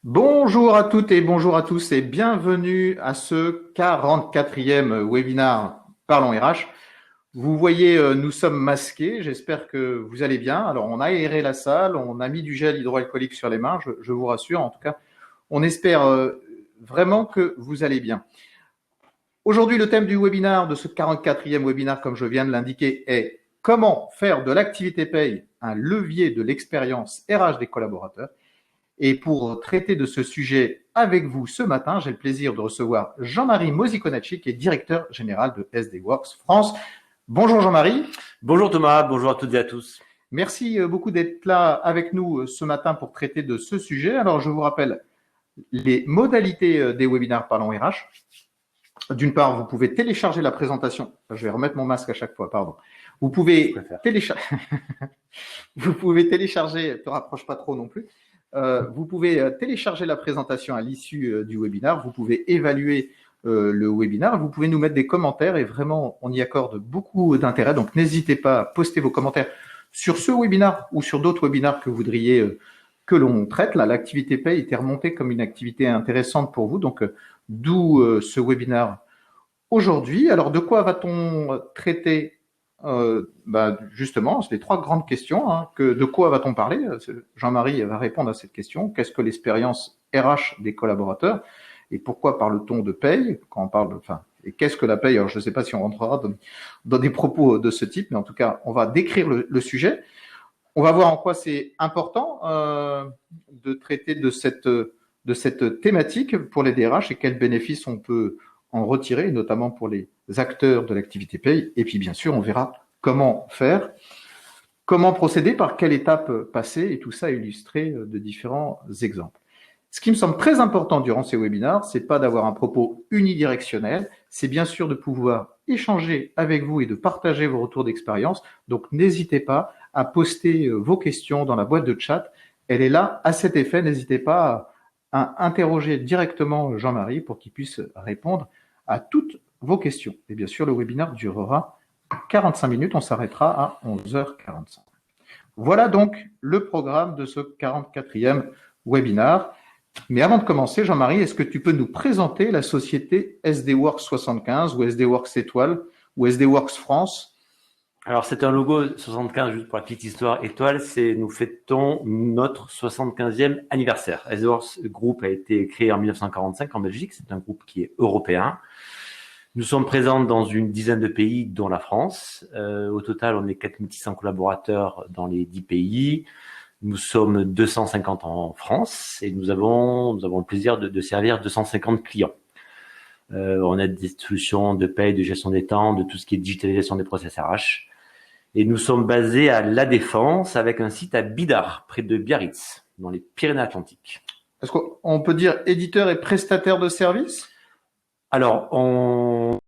Bonjour à toutes et bonjour à tous et bienvenue à ce 44e webinaire Parlons RH. Vous voyez, nous sommes masqués, j'espère que vous allez bien. Alors, on a aéré la salle, on a mis du gel hydroalcoolique sur les mains, je vous rassure. En tout cas, on espère vraiment que vous allez bien. Aujourd'hui, le thème du webinaire, de ce 44e webinaire, comme je viens de l'indiquer, est comment faire de l'activité paye un levier de l'expérience RH des collaborateurs. Et pour traiter de ce sujet avec vous ce matin, j'ai le plaisir de recevoir Jean-Marie Mosiconacci, qui est directeur général de SD Works France. Bonjour Jean-Marie. Bonjour Thomas, bonjour à toutes et à tous. Merci beaucoup d'être là avec nous ce matin pour traiter de ce sujet. Alors, je vous rappelle les modalités des webinaires Parlons RH. D'une part, vous pouvez télécharger la présentation. Je vais remettre mon masque à chaque fois, pardon. Vous pouvez télécharger, ne te rapproche pas trop non plus. Vous pouvez télécharger la présentation à l'issue du webinaire. Vous pouvez évaluer le webinaire. Vous pouvez nous mettre des commentaires et vraiment, on y accorde beaucoup d'intérêt. Donc, n'hésitez pas à poster vos commentaires sur ce webinaire ou sur d'autres webinaires que vous voudriez que l'on traite. Là, l'activité paye était remontée comme une activité intéressante pour vous. Donc, d'où ce webinaire aujourd'hui. Alors, de quoi va-t-on traiter justement, c'est les trois grandes questions. De quoi va-t-on parler? Jean-Marie va répondre à cette question. Qu'est-ce que l'expérience RH des collaborateurs et pourquoi parle-t-on de paye quand on parle, et qu'est-ce que la paye? Alors, je ne sais pas si on rentrera dans des propos de ce type, mais en tout cas, on va décrire le sujet. On va voir en quoi c'est important de traiter de cette thématique pour les DRH et quels bénéfices on peut en retirer, notamment pour les acteurs de l'activité paye. Et puis, bien sûr, on verra comment faire, comment procéder, par quelle étape passer, et tout ça illustré de différents exemples. Ce qui me semble très important durant ces webinaires, c'est pas d'avoir un propos unidirectionnel, c'est bien sûr de pouvoir échanger avec vous et de partager vos retours d'expérience. Donc, n'hésitez pas à poster vos questions dans la boîte de chat. Elle est là à cet effet. N'hésitez pas à interroger directement Jean-Marie pour qu'il puisse répondre à toutes vos questions. Et bien sûr, le webinaire durera 45 minutes. On s'arrêtera à 11h45. Voilà donc le programme de ce 44e webinaire. Mais avant de commencer, Jean-Marie, est-ce que tu peux nous présenter la société SD Works 75 ou SD Works Étoile ou SD Works France? Alors, c'est un logo 75, juste pour la petite histoire. Étoile, nous fêtons notre 75e anniversaire. SD Works Group a été créé en 1945 en Belgique. C'est un groupe qui est européen. Nous sommes présents dans une dizaine de pays, dont la France. Au total, on est 4600 collaborateurs dans les 10 pays. Nous sommes 250 en France et nous avons le plaisir de servir 250 clients. On a des solutions de paie, de gestion des temps, de tout ce qui est digitalisation des process RH. Et nous sommes basés à La Défense avec un site à Bidart, près de Biarritz, dans les Pyrénées-Atlantiques. Est-ce qu'on peut dire éditeur et prestataire de services? Alors, on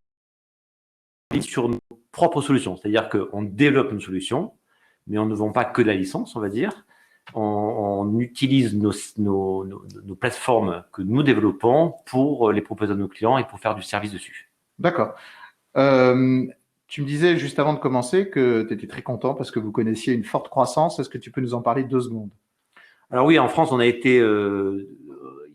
est sur nos propres solutions, c'est-à-dire qu'on développe une solution, mais on ne vend pas que de la licence, on va dire. On utilise nos plateformes que nous développons pour les proposer à nos clients et pour faire du service dessus. D'accord. Tu me disais juste avant de commencer que tu étais très content parce que vous connaissiez une forte croissance. Est-ce que tu peux nous en parler 2 secondes? Alors oui, en France, on a été, il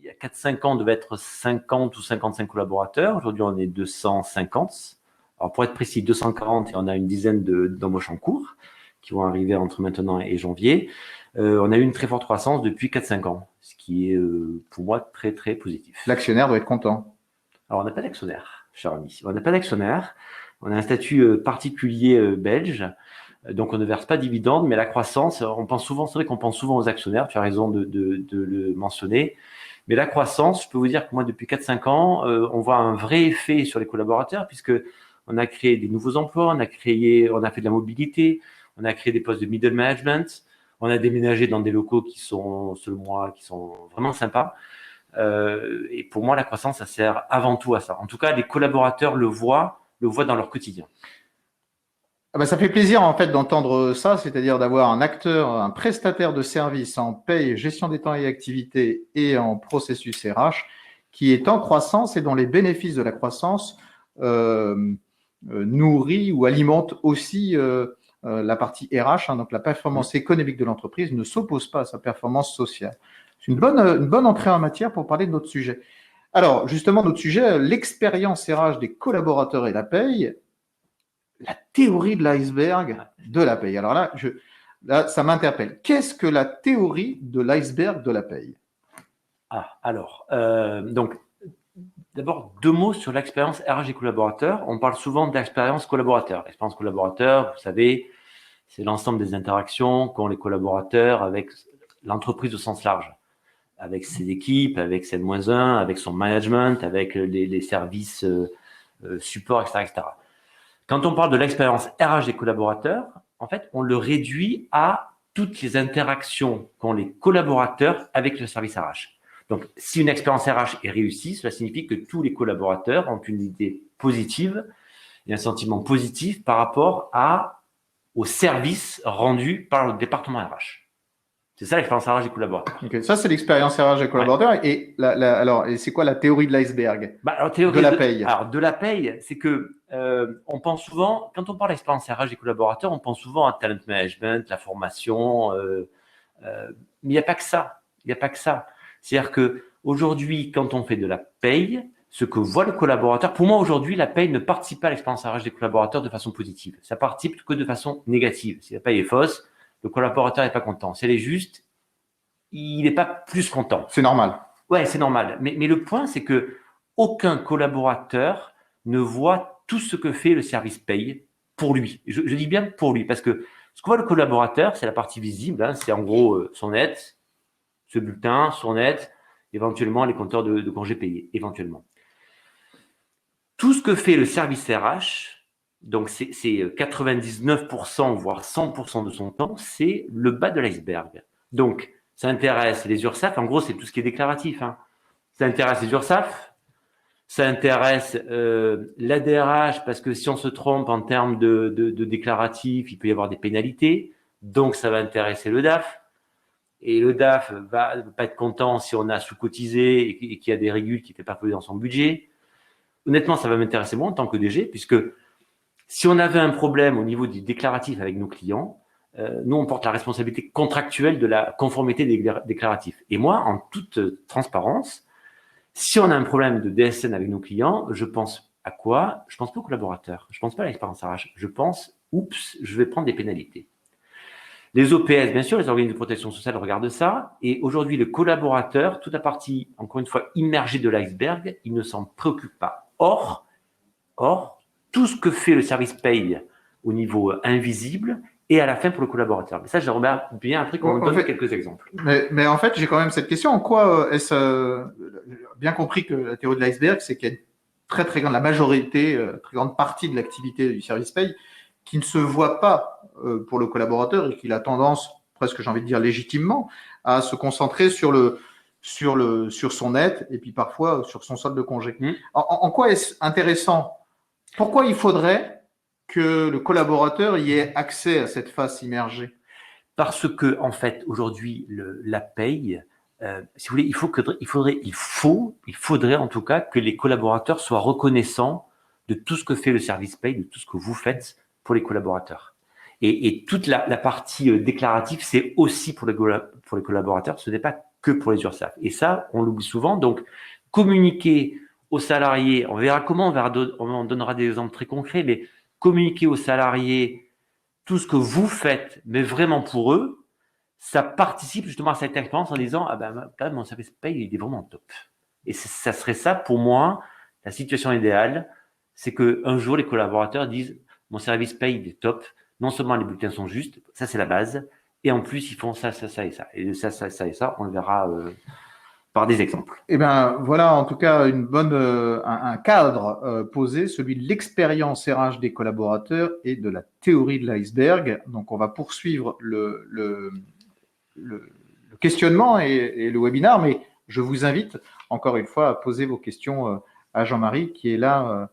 y a 4-5 ans, on devait être 50 ou 55 collaborateurs. Aujourd'hui, on est 250. Alors pour être précis, 240 et on a une dizaine d'embauches en cours qui vont arriver entre maintenant et janvier. On a eu une très forte croissance depuis 4-5 ans, ce qui est pour moi très très positif. L'actionnaire doit être content. Alors on n'a pas d'actionnaire, cher ami. On n'a pas d'actionnaire. On a un statut particulier belge, donc on ne verse pas de dividendes, mais la croissance, on pense souvent, c'est vrai qu'on pense souvent aux actionnaires, tu as raison de le mentionner, mais la croissance, je peux vous dire que moi depuis 4-5 ans, on voit un vrai effet sur les collaborateurs, puisque on a créé des nouveaux emplois, on a fait de la mobilité, on a créé des postes de middle management, on a déménagé dans des locaux qui sont, selon moi, qui sont vraiment sympas. Et pour moi, la croissance, ça sert avant tout à ça. En tout cas, les collaborateurs le voient dans leur quotidien. Ça fait plaisir en fait d'entendre ça, c'est-à-dire d'avoir un acteur, un prestataire de services en paye, gestion des temps et activités et en processus RH qui est en croissance et dont les bénéfices de la croissance nourrit ou alimente aussi la partie RH, donc la performance économique de l'entreprise ne s'oppose pas à sa performance sociale. C'est une bonne entrée en matière pour parler de notre sujet. Alors, justement, notre sujet, l'expérience RH des collaborateurs et la paye, la théorie de l'iceberg de la paye. Alors là, ça m'interpelle. Qu'est-ce que la théorie de l'iceberg de la paye? Donc, d'abord, 2 mots sur l'expérience RH des collaborateurs. On parle souvent d'expérience collaborateur. L'expérience collaborateur, vous savez, c'est l'ensemble des interactions qu'ont les collaborateurs avec l'entreprise au sens large, avec ses équipes, avec ses -1, avec son management, avec les services support, etc., etc. Quand on parle de l'expérience RH des collaborateurs, en fait, on le réduit à toutes les interactions qu'ont les collaborateurs avec le service RH. Donc, si une expérience RH est réussie, cela signifie que tous les collaborateurs ont une idée positive et un sentiment positif par rapport au service rendu par le département RH. C'est ça l'expérience RH des collaborateurs. Okay. Ça, c'est l'expérience RH des collaborateurs. Ouais. Et alors, c'est quoi la théorie de l'iceberg de la paye? Alors, de la paye, c'est que on pense souvent, quand on parle d'expérience RH des collaborateurs, on pense souvent à talent management, la formation, mais il n'y a pas que ça. Il n'y a pas que ça. C'est-à-dire que aujourd'hui, quand on fait de la paye, ce que voit le collaborateur, pour moi aujourd'hui, la paye ne participe pas à l'expérience RH des collaborateurs de façon positive. Ça participe que de façon négative. Si la paye est fausse, le collaborateur n'est pas content. Si elle est juste, il n'est pas plus content. C'est normal. Ouais, c'est normal. Mais le point, c'est que aucun collaborateur ne voit tout ce que fait le service paye pour lui. Je dis bien pour lui, parce que ce que voit le collaborateur, c'est la partie visible. Hein, c'est en gros son net, ce bulletin, son net, éventuellement les compteurs de congés payés, éventuellement. Tout ce que fait le service RH, donc c'est 99%, voire 100% de son temps, c'est le bas de l'iceberg. Donc, ça intéresse les URSSAF, en gros, c'est tout ce qui est déclaratif. Hein. Ça intéresse les URSSAF, ça intéresse l'ADRH, parce que si on se trompe en termes de déclaratif, il peut y avoir des pénalités. Donc, ça va intéresser le DAF. Et le DAF va pas être content si on a sous-cotisé et qu'il y a des régules qui n'étaient pas posées dans son budget. Honnêtement, ça va m'intéresser moi en tant que DG, puisque si on avait un problème au niveau du déclaratif avec nos clients, nous, on porte la responsabilité contractuelle de la conformité des déclaratifs. Et moi, en toute transparence, si on a un problème de DSN avec nos clients, je pense à quoi? Je pense pas aux collaborateurs. Je pense pas à l'expérience RH. Je pense, oups, je vais prendre des pénalités. Les OPS, bien sûr, les organismes de protection sociale regardent ça. Et aujourd'hui, le collaborateur, toute la partie, encore une fois, immergée de l'iceberg, il ne s'en préoccupe pas. Or, tout ce que fait le service paye au niveau invisible et à la fin pour le collaborateur. Mais ça, je remarque bien après qu'on donne quelques exemples. Mais en fait, j'ai quand même cette question. En quoi est-ce bien compris que la théorie de l'iceberg, c'est qu'il y a une très grande, la majorité, très grande partie de l'activité du service paye qui ne se voit pas pour le collaborateur et qu'il a tendance, presque j'ai envie de dire légitimement, à se concentrer sur son net et puis parfois sur son solde de congé. En quoi est-ce intéressant? Pourquoi il faudrait que le collaborateur y ait accès à cette face immergée? Parce que, en fait, aujourd'hui, la paye, si vous voulez, il faudrait en tout cas que les collaborateurs soient reconnaissants de tout ce que fait le service paye, de tout ce que vous faites pour les collaborateurs. Et toute la partie déclarative, c'est aussi pour les collaborateurs, ce n'est pas que pour les URSSAF. Et ça, on l'oublie souvent. Donc, communiquer aux salariés, on verra comment, on donnera des exemples très concrets, mais communiquer aux salariés tout ce que vous faites, mais vraiment pour eux, ça participe justement à cette expérience en disant, ah ben, quand même, mon service paye, il est vraiment top. Et ça serait ça, pour moi, la situation idéale, c'est qu'un jour, les collaborateurs disent, mon service paye, il est top. Non seulement les bulletins sont justes, ça c'est la base, et en plus, ils font ça et ça. Et ça et ça, on le verra par des exemples. Eh bien, voilà en tout cas un cadre posé, celui de l'expérience RH des collaborateurs et de la théorie de l'iceberg. Donc, on va poursuivre le questionnement et le webinaire, mais je vous invite encore une fois à poser vos questions à Jean-Marie qui est là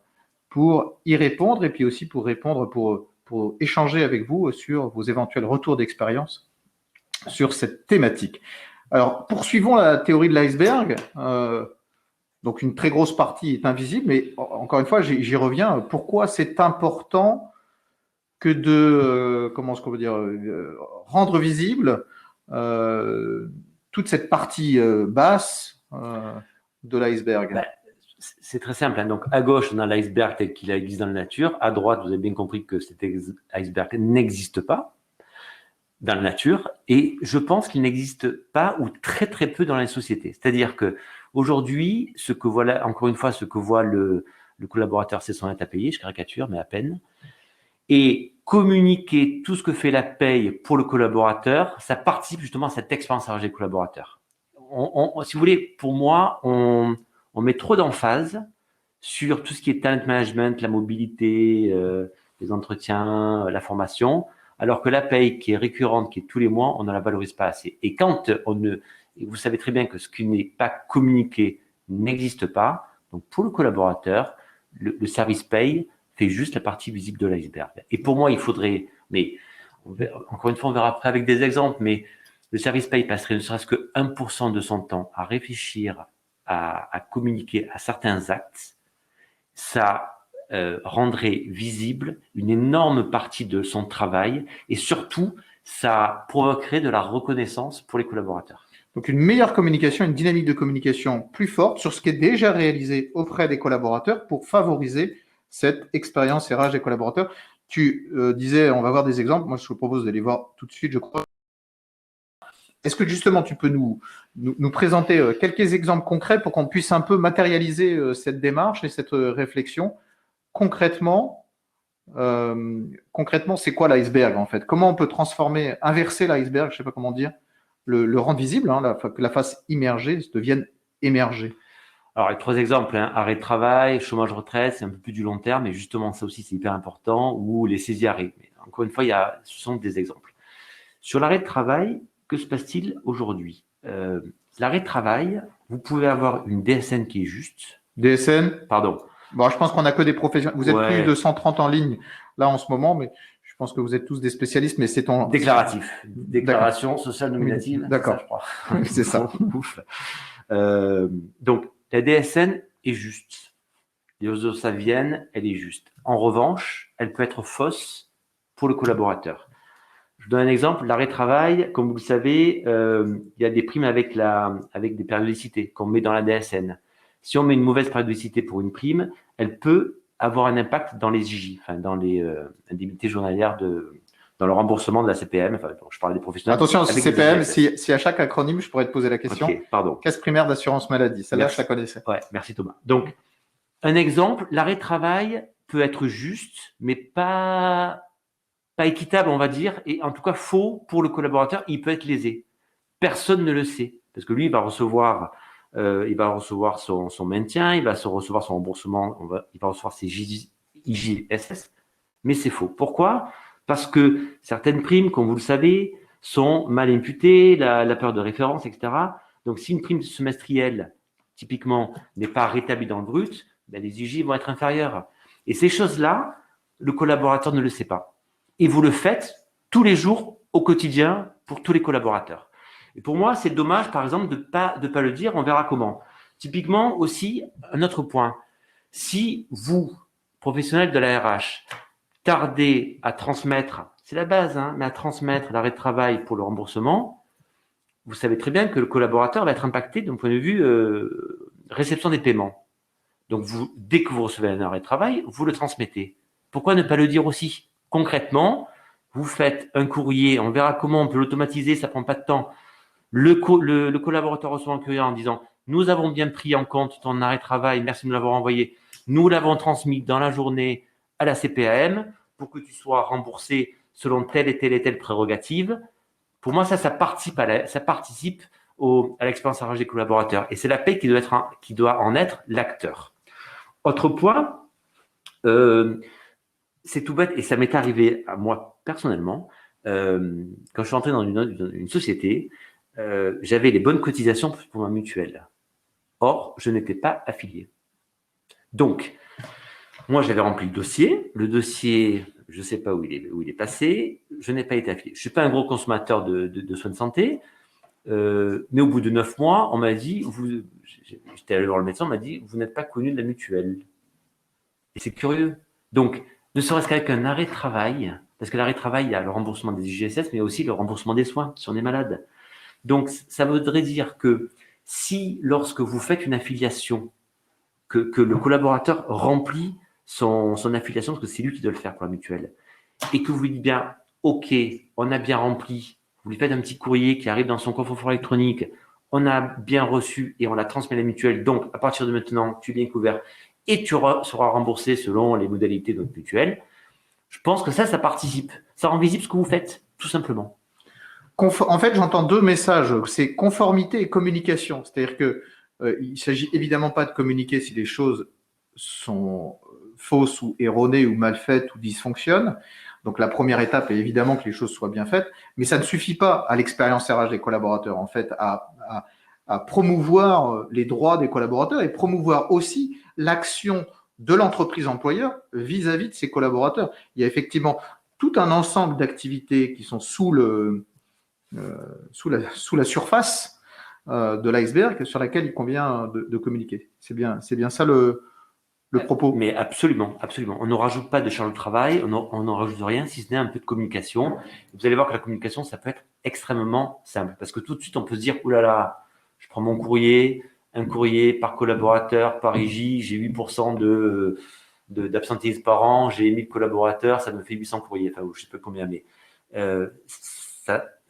pour y répondre et puis aussi pour répondre, pour échanger avec vous sur vos éventuels retours d'expérience sur cette thématique. Alors, poursuivons la théorie de l'iceberg. Donc, une très grosse partie est invisible, mais encore une fois, j'y reviens. Pourquoi c'est important que de, comment est-ce qu'on veut dire, rendre visible toute cette partie basse de l'iceberg? C'est très simple. Hein. Donc, à gauche, on a l'iceberg tel qu'il existe dans la nature. À droite, vous avez bien compris que cet iceberg n'existe pas dans la nature. Et je pense qu'il n'existe pas ou très, très peu dans la société. C'est-à-dire que aujourd'hui, encore une fois, ce que voit le collaborateur, c'est son net à payer. Je caricature, mais à peine. Et communiquer tout ce que fait la paye pour le collaborateur, ça participe justement à cette expérience RH des collaborateurs. Si vous voulez, pour moi, on met trop d'emphase sur tout ce qui est talent management, la mobilité, les entretiens, la formation, alors que la paye qui est récurrente, qui est tous les mois, on ne la valorise pas assez. Et quand et vous savez très bien que ce qui n'est pas communiqué n'existe pas, donc pour le collaborateur, le service paye fait juste la partie visible de l'iceberg. Et pour moi, il faudrait, mais encore une fois, on verra après avec des exemples, mais le service paye passerait ne serait-ce que 1% de son temps à réfléchir, à communiquer à certains actes. Ça rendrait visible une énorme partie de son travail et surtout, ça provoquerait de la reconnaissance pour les collaborateurs. Donc une meilleure communication, une dynamique de communication plus forte sur ce qui est déjà réalisé auprès des collaborateurs pour favoriser cette expérience RH des collaborateurs. Tu disais, on va voir des exemples. Moi, je vous propose de les voir tout de suite, je crois. Est-ce que justement, tu peux nous présenter quelques exemples concrets pour qu'on puisse un peu matérialiser cette démarche et cette réflexion? Concrètement, c'est quoi l'iceberg en fait? Comment on peut inverser l'iceberg, je ne sais pas comment dire, le rendre visible, hein, que la face immergée devienne émergée? Alors, les 3 exemples, hein, arrêt de travail, chômage retraite, c'est un peu plus du long terme, mais justement, ça aussi, c'est hyper important, ou les saisies-arrêts. Mais encore une fois, ce sont des exemples. Sur l'arrêt de travail, que se passe-t-il aujourd'hui? L'arrêt de travail, vous pouvez avoir une DSN qui est juste. DSN? Pardon. Bon, je pense qu'on n'a que des professionnels. Vous êtes plus de 130 en ligne là en ce moment, mais je pense que vous êtes tous des spécialistes, mais c'est en… Déclaratif. Déclaration sociale nominative. D'accord. C'est ça, je crois. C'est ça. Donc, la DSN est juste. L'Iosavienne, elle est juste. En revanche, elle peut être fausse pour le collaborateur. Je vous donne un exemple. L'arrêt de travail, comme vous le savez, il y a des primes avec des périodicités qu'on met dans la DSN. Si on met une mauvaise périodicité pour une prime, elle peut avoir un impact dans les IJ, enfin dans les indemnités journalières dans le remboursement de la CPM. Enfin, je parle des professionnels. Attention, CPM, si à chaque acronyme, je pourrais te poser la question. Ok, pardon. Caisse primaire d'assurance maladie. Celle-là, je la connaissais. Ouais, merci Thomas. Donc, un exemple, l'arrêt de travail peut être juste, mais pas équitable, on va dire, et en tout cas faux pour le collaborateur. Il peut être lésé. Personne ne le sait, parce que lui, il va recevoir son maintien, il va recevoir son remboursement, il va recevoir ses IJSS, mais c'est faux. Pourquoi? Parce que certaines primes, comme vous le savez, sont mal imputées, la période de référence, etc. Donc, si une prime semestrielle, typiquement, n'est pas rétablie dans le brut, ben, les IJ vont être inférieurs. Et ces choses-là, le collaborateur ne le sait pas. Et vous le faites tous les jours, au quotidien, pour tous les collaborateurs. Et pour moi, c'est dommage, par exemple, de pas le dire. On verra comment. Typiquement, aussi, un autre point. Si vous, professionnel de la RH, tardez à transmettre, c'est la base, hein, mais à transmettre l'arrêt de travail pour le remboursement, vous savez très bien que le collaborateur va être impacté d'un point de vue réception des paiements. Donc, dès que vous recevez un arrêt de travail, vous le transmettez. Pourquoi ne pas le dire aussi? Concrètement, vous faites un courrier, on verra comment on peut l'automatiser, ça prend pas de temps. Le collaborateur reçoit un courrier en disant « Nous avons bien pris en compte ton arrêt de travail, merci de nous l'avoir envoyé. Nous l'avons transmis dans la journée à la CPAM pour que tu sois remboursé selon telle et telle prérogative. » Pour moi, ça participe à l'expérience RH des collaborateurs. Et c'est la paie qui doit en être l'acteur. Autre point, c'est tout bête, et ça m'est arrivé à moi personnellement, quand je suis entré dans une société, j'avais les bonnes cotisations pour ma mutuelle. Or, je n'étais pas affilié. Donc, moi, j'avais rempli le dossier. Le dossier, je ne sais pas où il est passé. Je n'ai pas été affilié. Je ne suis pas un gros consommateur de soins de santé. Mais au bout de 9 mois, on m'a dit, j'étais allé voir le médecin, on m'a dit, vous n'êtes pas connu de la mutuelle. Et c'est curieux. Donc, ne serait-ce qu'avec un arrêt de travail, parce que l'arrêt de travail, il y a le remboursement des IGSS, mais aussi le remboursement des soins si on est malade. Donc, ça voudrait dire que si, lorsque vous faites une affiliation, que le collaborateur remplit son affiliation, parce que c'est lui qui doit le faire pour la mutuelle, et que vous lui dites bien, OK, on a bien rempli, vous lui faites un petit courrier qui arrive dans son coffre-fort électronique, on a bien reçu et on l'a transmis à la mutuelle, donc à partir de maintenant, tu es bien couvert et tu seras remboursé selon les modalités de notre mutuelle. Je pense que ça participe. Ça rend visible ce que vous faites, tout simplement. En fait, j'entends deux messages. C'est conformité et communication. C'est-à-dire que il s'agit évidemment pas de communiquer si les choses sont fausses ou erronées ou mal faites ou dysfonctionnent. Donc la première étape est évidemment que les choses soient bien faites, mais ça ne suffit pas à l'expérience RH des collaborateurs, en fait, à promouvoir les droits des collaborateurs et promouvoir aussi l'action de l'entreprise employeur vis-à-vis de ses collaborateurs. Il y a effectivement tout un ensemble d'activités qui sont sous la surface de l'iceberg sur laquelle il convient de communiquer. C'est bien ça le propos. Mais absolument, absolument. On ne rajoute pas de charge de travail, on n'en rajoute rien, si ce n'est un peu de communication. Vous allez voir que la communication, ça peut être extrêmement simple. Parce que tout de suite, on peut se dire, oulala, je prends mon courrier, un courrier par collaborateur, par régie, j'ai 8% d'absentéisme par an, j'ai 1000 collaborateurs, ça me fait 800 courriers. Enfin, je ne sais pas combien, mais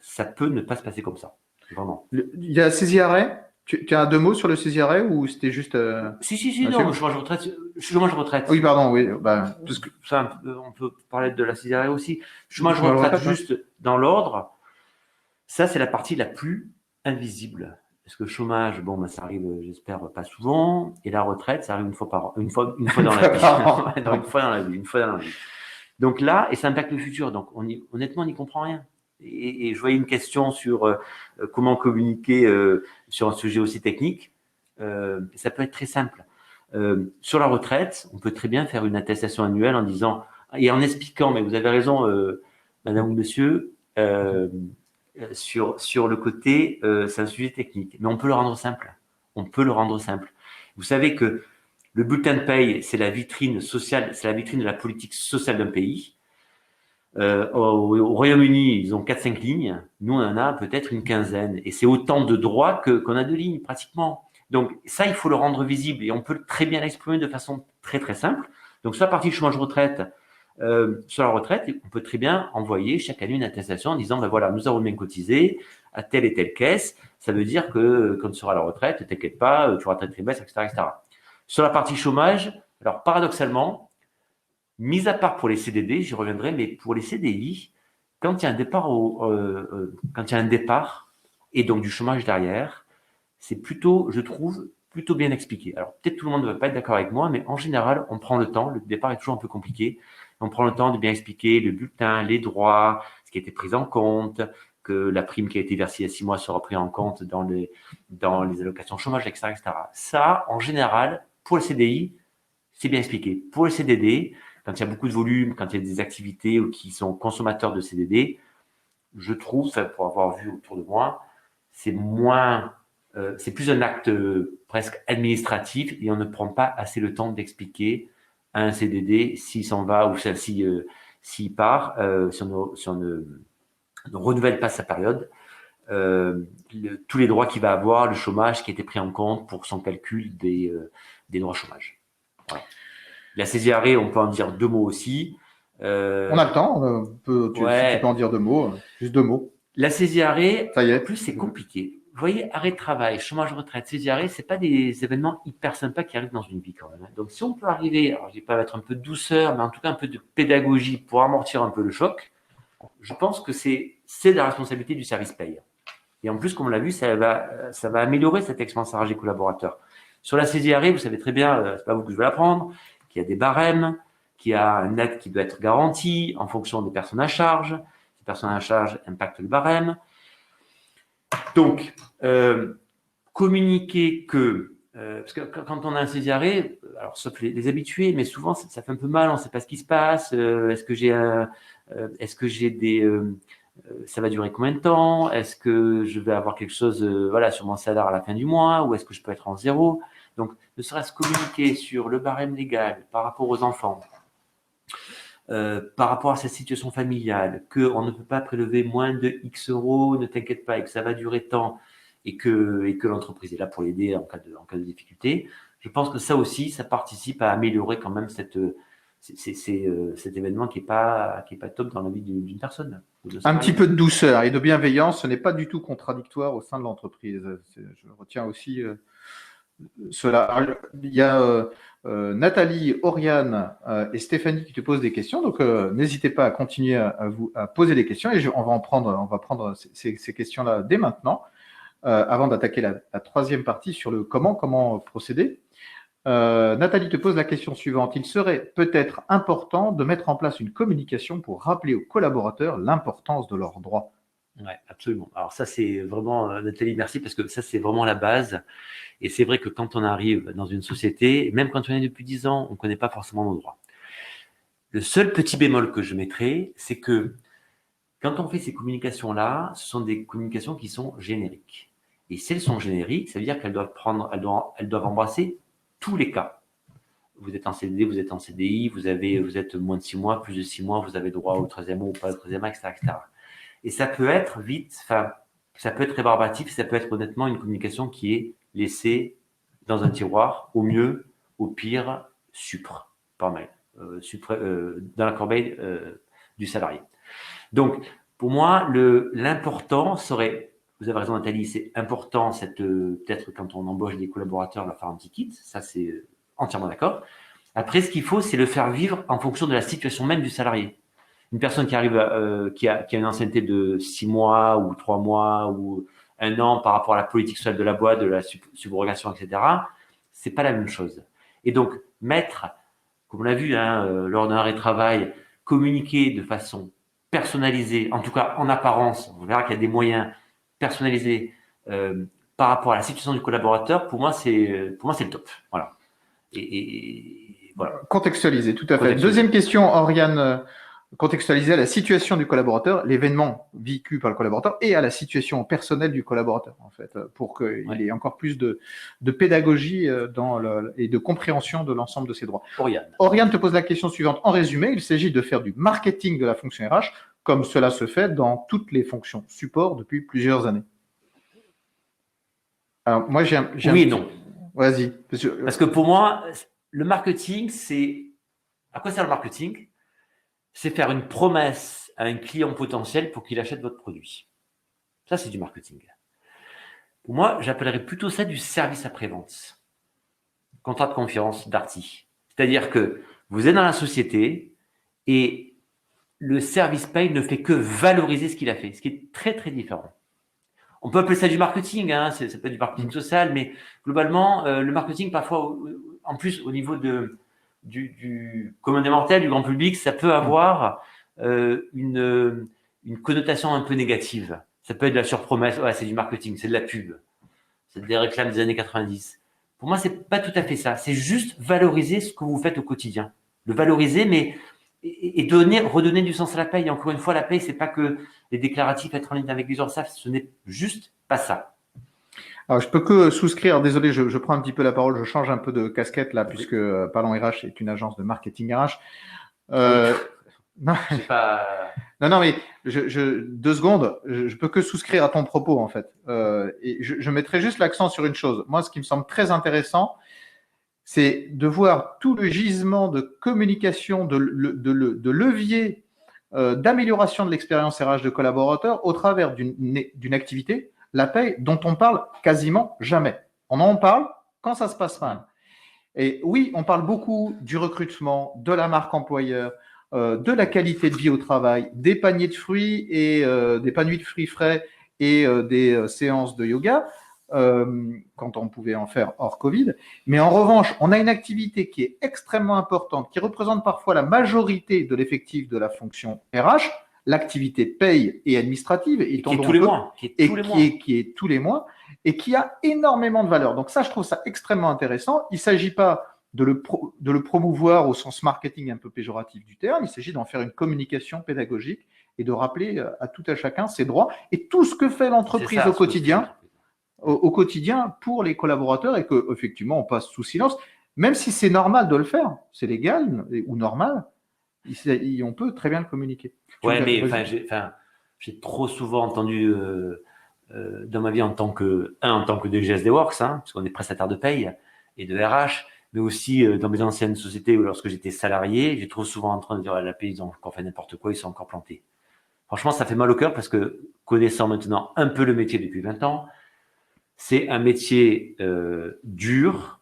ça peut ne pas se passer comme ça. Vraiment. Il y a saisie-arrêt. Tu as deux mots sur le saisie-arrêt ou c'était juste Si, non, le chômage retraite. Oui, pardon, oui. Parce que ça, on peut parler de la saisie-arrêt aussi. Chômage retraite, juste dans l'ordre. Ça, c'est la partie la plus invisible. Parce que le chômage, bon, ça arrive, j'espère, pas souvent. Et la retraite, ça arrive une fois dans la vie. Non, une fois dans la vie. Donc là, et ça impacte le futur. Donc, honnêtement, on n'y comprend rien. Et je voyais une question sur comment communiquer sur un sujet aussi technique. Ça peut être très simple. Sur la retraite, on peut très bien faire une attestation annuelle en disant, et en expliquant, mais vous avez raison, madame ou monsieur, sur le côté, c'est un sujet technique, mais on peut le rendre simple. On peut le rendre simple. Vous savez que le bulletin de paye, c'est la vitrine sociale, c'est la vitrine de la politique sociale d'un pays. Au Royaume-Uni, ils ont 4-5 lignes. Nous, on en a peut-être une quinzaine. Et c'est autant de droits qu'on a de lignes, pratiquement. Donc, ça, il faut le rendre visible. Et on peut très bien l'exprimer de façon très, très simple. Donc, sur la partie chômage retraite, sur la retraite, on peut très bien envoyer chaque année une attestation en disant, ben voilà, nous avons bien cotisé à telle et telle caisse. Ça veut dire que quand tu seras à la retraite, ne t'inquiète pas, tu auras tel trimestre, etc., etc. Sur la partie chômage, alors paradoxalement, mis à part pour les CDD, j'y reviendrai, mais pour les CDI, quand il y a un départ, quand il y a un départ et donc du chômage derrière, c'est plutôt, je trouve, plutôt bien expliqué. Alors peut-être tout le monde ne va pas être d'accord avec moi, mais en général, on prend le temps. Le départ est toujours un peu compliqué. On prend le temps de bien expliquer le bulletin, les droits, ce qui a été pris en compte, que la prime qui a été versée il y a 6 mois sera prise en compte dans les allocations chômage, etc., etc. Ça, en général, pour le CDI, c'est bien expliqué. Pour le CDD, quand il y a beaucoup de volume, quand il y a des activités ou qui sont consommateurs de CDD, je trouve, pour avoir vu autour de moi, c'est plus un acte presque administratif et on ne prend pas assez le temps d'expliquer à un CDD s'il s'en va ou s'il part, si on ne renouvelle pas sa période, tous les droits qu'il va avoir, le chômage qui a été pris en compte pour son calcul des droits chômage. Voilà. La saisie-arrêt, on peut en dire deux mots aussi. On a le temps, si tu peux en dire deux mots, juste deux mots. La saisie-arrêt, en plus, c'est compliqué. Vous voyez, arrêt de travail, chômage retraite, saisie-arrêt, c'est pas des événements hyper sympas qui arrivent dans une vie quand même. Donc, si on peut arriver, alors je vais pas mettre un peu de douceur, mais en tout cas un peu de pédagogie pour amortir un peu le choc, je pense que c'est la responsabilité du service paye. Et en plus, comme on l'a vu, ça va améliorer cette expérience RH des collaborateurs. Sur la saisie-arrêt, vous savez très bien, c'est pas vous que je vais l'apprendre, qu'il y a des barèmes, qu'il y a un aide qui doit être garanti en fonction des personnes à charge. Ces personnes à charge impactent le barème. Donc, communiquer que, parce que quand on a un saisie-arrêt, alors sauf les habitués, mais souvent ça fait un peu mal, on ne sait pas ce qui se passe. Est-ce que j'ai des, ça va durer combien de temps? Est-ce que je vais avoir quelque chose, sur mon salaire à la fin du mois, ou est-ce que je peux être en zéro? Donc, ne serait-ce communiquer sur le barème légal par rapport aux enfants, par rapport à sa situation familiale, qu'on ne peut pas prélever moins de X euros, ne t'inquiète pas, et que ça va durer tant, et que l'entreprise est là pour l'aider en cas de difficulté, je pense que ça aussi, ça participe à améliorer quand même cet événement qui est pas top dans la vie d'une personne. Un petit peu de douceur et de bienveillance, ce n'est pas du tout contradictoire au sein de l'entreprise. Je retiens aussi cela. Alors, il y a Nathalie, Oriane et Stéphanie qui te posent des questions, donc n'hésitez pas à continuer à poser des questions et on va prendre ces questions-là dès maintenant, avant d'attaquer la troisième partie sur le comment procéder. Nathalie te pose la question suivante. Il serait peut-être important de mettre en place une communication pour rappeler aux collaborateurs l'importance de leurs droits. Oui, absolument. Alors ça, c'est vraiment, Nathalie, merci, parce que ça, c'est vraiment la base. Et c'est vrai que quand on arrive dans une société, même quand on est depuis 10 ans, on ne connaît pas forcément nos droits. Le seul petit bémol que je mettrai, c'est que quand on fait ces communications-là, ce sont des communications qui sont génériques. Et si elles sont génériques, ça veut dire qu'elles doivent embrasser tous les cas. Vous êtes en CDD, vous êtes en CDI, vous êtes moins de 6 mois, plus de 6 mois, vous avez droit au 13e mois ou pas au 13e mois, etc., etc. Et ça peut être ça peut être rébarbatif, ça peut être honnêtement une communication qui est laissée dans un tiroir, au mieux, au pire, par mail, dans la corbeille du salarié. Donc, pour moi, l'important serait, vous avez raison Nathalie, c'est important, peut-être quand on embauche des collaborateurs, leur faire un petit kit, ça c'est entièrement d'accord. Après, ce qu'il faut, c'est le faire vivre en fonction de la situation même du salarié. Une personne qui arrive, qui a une ancienneté de 6 mois ou 3 mois ou 1 an par rapport à la politique sociale de la boîte, de la subrogation, etc., c'est pas la même chose. Et donc, comme on l'a vu lors d'un arrêt de travail, communiquer de façon personnalisée, en tout cas en apparence, on verra qu'il y a des moyens personnalisés par rapport à la situation du collaborateur, pour moi, c'est le top. Voilà. Et voilà. Contextualiser, tout à fait. Deuxième question, Oriane. Contextualiser à la situation du collaborateur, l'événement vécu par le collaborateur et à la situation personnelle du collaborateur, en fait, pour qu'il ait encore plus de pédagogie et de compréhension de l'ensemble de ses droits. Oriane te pose la question suivante. En résumé, il s'agit de faire du marketing de la fonction RH, comme cela se fait dans toutes les fonctions support depuis plusieurs années. Alors, moi, oui et non. Vas-y. Parce que pour moi, le marketing, c'est… À quoi sert le marketing ? C'est faire une promesse à un client potentiel pour qu'il achète votre produit. Ça, c'est du marketing. Pour moi, j'appellerais plutôt ça du service après-vente. Contrat de confiance, Darty. C'est-à-dire que vous êtes dans la société et le service paye ne fait que valoriser ce qu'il a fait, ce qui est très, très différent. On peut appeler ça du marketing, ça peut être du marketing social, mais globalement, le marketing, parfois, en plus, au niveau du commun des mortels, du grand public, ça peut avoir une connotation un peu négative. Ça peut être de la surpromesse, ouais, c'est du marketing, c'est de la pub, c'est des réclames des années 90. Pour moi, c'est pas tout à fait ça. C'est juste valoriser ce que vous faites au quotidien. Le valoriser, mais et redonner du sens à la paye. Et encore une fois, la paye, c'est pas que les déclaratifs, être en ligne avec les URSSAF, ce n'est juste pas ça. Alors, je peux que souscrire. Désolé, je prends un petit peu la parole. Je change un peu de casquette là, puisque Parlons RH est une agence de marketing RH. Non, mais 2 secondes. Je peux que souscrire à ton propos en fait. Et je mettrai juste l'accent sur une chose. Moi, ce qui me semble très intéressant, c'est de voir tout le gisement de communication, de levier d'amélioration de l'expérience RH de collaborateurs au travers d'une activité, la paye, dont on parle quasiment jamais. On en parle quand ça se passe mal. Et oui, on parle beaucoup du recrutement, de la marque employeur, de la qualité de vie au travail, des paniers de fruits et des paniers de fruits frais et des séances de yoga, quand on pouvait en faire hors Covid. Mais en revanche, on a une activité qui est extrêmement importante, qui représente parfois la majorité de l'effectif de la fonction RH, l'activité paye et administrative, qui est tous les mois, qui est tous les mois, et qui a énormément de valeur. Donc ça, je trouve ça extrêmement intéressant. Il ne s'agit pas de le promouvoir au sens marketing un peu péjoratif du terme, il s'agit d'en faire une communication pédagogique et de rappeler à tout à chacun ses droits et tout ce que fait l'entreprise au quotidien pour les collaborateurs et qu'effectivement on passe sous silence, même si c'est normal de le faire, c'est légal ou normal, on peut très bien le communiquer. Ouais, mais j'ai trop souvent entendu dans ma vie en tant que DGS des Works, hein, parce qu'on est prestataire de paye et de RH, mais aussi dans mes anciennes sociétés où lorsque j'étais salarié, j'ai trop souvent en train de dire la paye, ils ont encore fait n'importe quoi, ils sont encore plantés. Franchement, ça fait mal au cœur parce que connaissant maintenant un peu le métier depuis 20 ans, c'est un métier dur,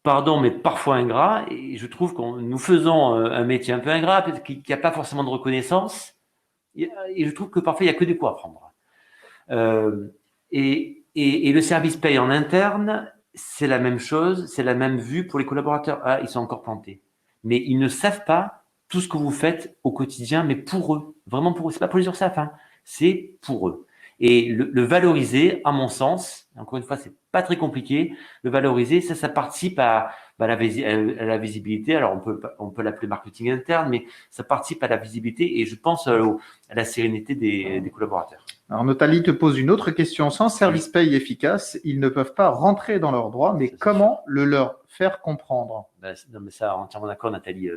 pardon, mais parfois ingrat, et je trouve que nous faisons un métier un peu ingrat, peut-être qu'il n'y a pas forcément de reconnaissance, et je trouve que parfois il n'y a que des coups à prendre. Et le service paye en interne, c'est la même chose, c'est la même vue pour les collaborateurs. Ah, ils sont encore plantés. Mais ils ne savent pas tout ce que vous faites au quotidien, mais pour eux. Vraiment pour eux. C'est pas pour les URSSAF, hein. C'est pour eux. Et le valoriser, à mon sens, encore une fois, c'est pas très compliqué. Le valoriser, ça participe à la visibilité. Alors, on peut l'appeler marketing interne, mais ça participe à la visibilité et je pense à la sérénité des collaborateurs. Alors, Nathalie te pose une autre question. Sans service paye efficace, ils ne peuvent pas rentrer dans leurs droits, mais comment le leur faire comprendre? Non, mais ça, entièrement d'accord, Nathalie.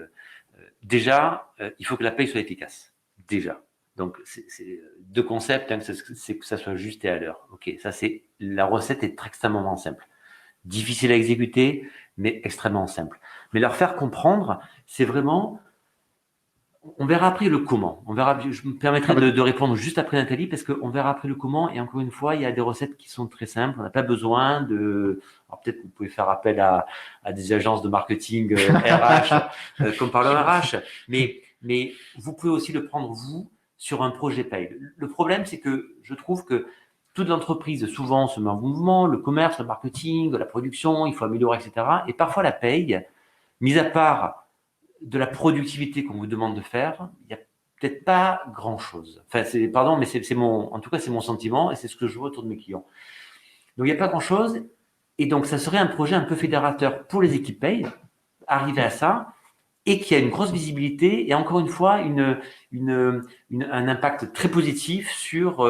Déjà, il faut que la paye soit efficace. Déjà. Donc, c'est deux concepts, hein, c'est que ça soit juste et à l'heure. Ok, ça c'est la recette est extrêmement simple, difficile à exécuter, mais extrêmement simple. Mais leur faire comprendre, c'est vraiment. On verra après le comment. On verra. Je me permettrai de répondre juste après Nathalie parce qu'on verra après le comment. Et encore une fois, il y a des recettes qui sont très simples. On n'a pas besoin de. Alors peut-être que vous pouvez faire appel à des agences de marketing RH, comme par le RH, mais vous pouvez aussi le prendre vous sur un projet paye. Le problème, c'est que je trouve que toute l'entreprise souvent se met en mouvement, le commerce, le marketing, la production, il faut améliorer, etc. Et parfois la paye, mis à part de la productivité qu'on vous demande de faire, il n'y a peut-être pas grand-chose. Enfin, pardon, mais en tout cas, c'est mon sentiment et c'est ce que je vois autour de mes clients. Donc, il n'y a pas grand-chose. Et donc, ça serait un projet un peu fédérateur pour les équipes paye, arriver à ça, et qui a une grosse visibilité et encore une fois, un impact très positif sur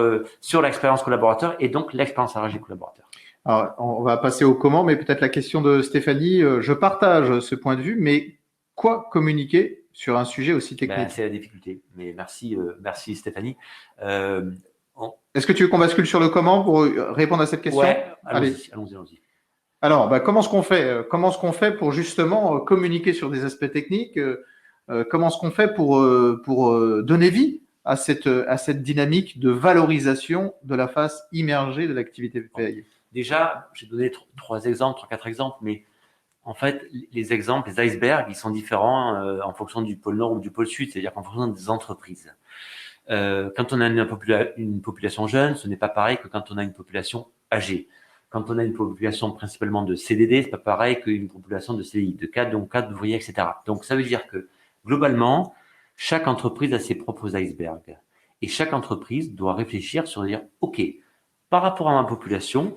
l'expérience collaborateur et donc l'expérience RH des collaborateurs. Alors, on va passer au comment, mais peut-être la question de Stéphanie. Je partage ce point de vue, mais quoi communiquer sur un sujet aussi technique? C'est la difficulté. Mais merci Stéphanie. Est-ce que tu veux qu'on bascule sur le comment pour répondre à cette question? Ouais, allons-y. Alors, comment est-ce qu'on fait? Comment est-ce qu'on fait pour justement communiquer sur des aspects techniques? Comment est-ce qu'on fait pour donner vie à cette dynamique de valorisation de la face immergée de l'activité paye? Déjà, j'ai donné 4 exemples, mais en fait, les exemples, les icebergs, ils sont différents en fonction du pôle Nord ou du pôle Sud, c'est-à-dire qu'en fonction des entreprises. Quand on a une population jeune, ce n'est pas pareil que quand on a une population âgée. Quand on a une population principalement de CDD, c'est pas pareil qu'une population de CDI, de cadres d'ouvriers, etc. Donc, ça veut dire que globalement, chaque entreprise a ses propres icebergs. Et chaque entreprise doit réfléchir sur dire, OK, par rapport à ma population,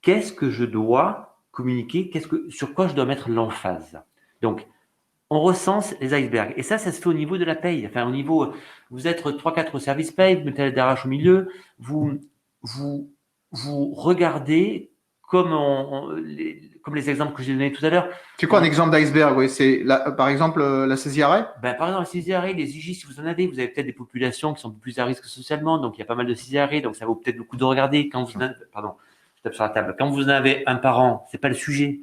qu'est-ce que je dois communiquer, sur quoi je dois mettre l'emphase. Donc, on recense les icebergs. Et ça se fait au niveau de la paye. Enfin, au niveau, vous êtes 3-4 services paye, vous mettez la DRH au milieu, vous regardez comme les exemples que j'ai donnés tout à l'heure. C'est quoi un exemple d'iceberg? Oui, c'est par exemple la saisie arrêt? Par exemple, la saisie arrêt, les IJ, si vous en avez peut-être des populations qui sont plus à risque socialement, donc il y a pas mal de saisie arrêt, donc ça vaut peut-être le coup de regarder. Quand vous je tape sur la table. Quand vous en avez un par an, c'est pas le sujet,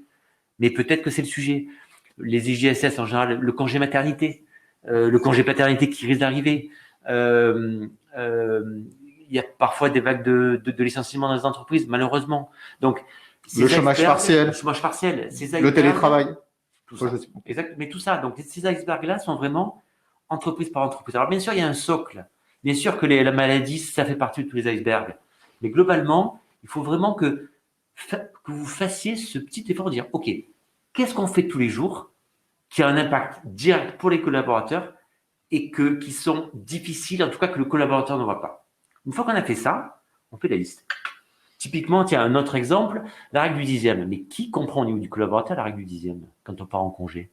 mais peut-être que c'est le sujet. Les IJSS en général, le congé maternité, le congé paternité qui risque d'arriver. Il y a parfois des vagues de licenciements dans les entreprises, malheureusement. Donc, le chômage partiel, le télétravail, tout ça. Exact, mais tout ça. Donc, ces icebergs-là sont vraiment entreprise par entreprise. Alors, bien sûr, il y a un socle. Bien sûr que la maladie, ça fait partie de tous les icebergs. Mais globalement, il faut vraiment que vous fassiez ce petit effort de dire, OK, qu'est-ce qu'on fait tous les jours qui a un impact direct pour les collaborateurs et qui sont difficiles, en tout cas que le collaborateur ne voit pas. Une fois qu'on a fait ça, on fait la liste. Typiquement, tiens, un autre exemple, la règle du 10e. Mais qui comprend au niveau du collaborateur la règle du 10e quand on part en congé?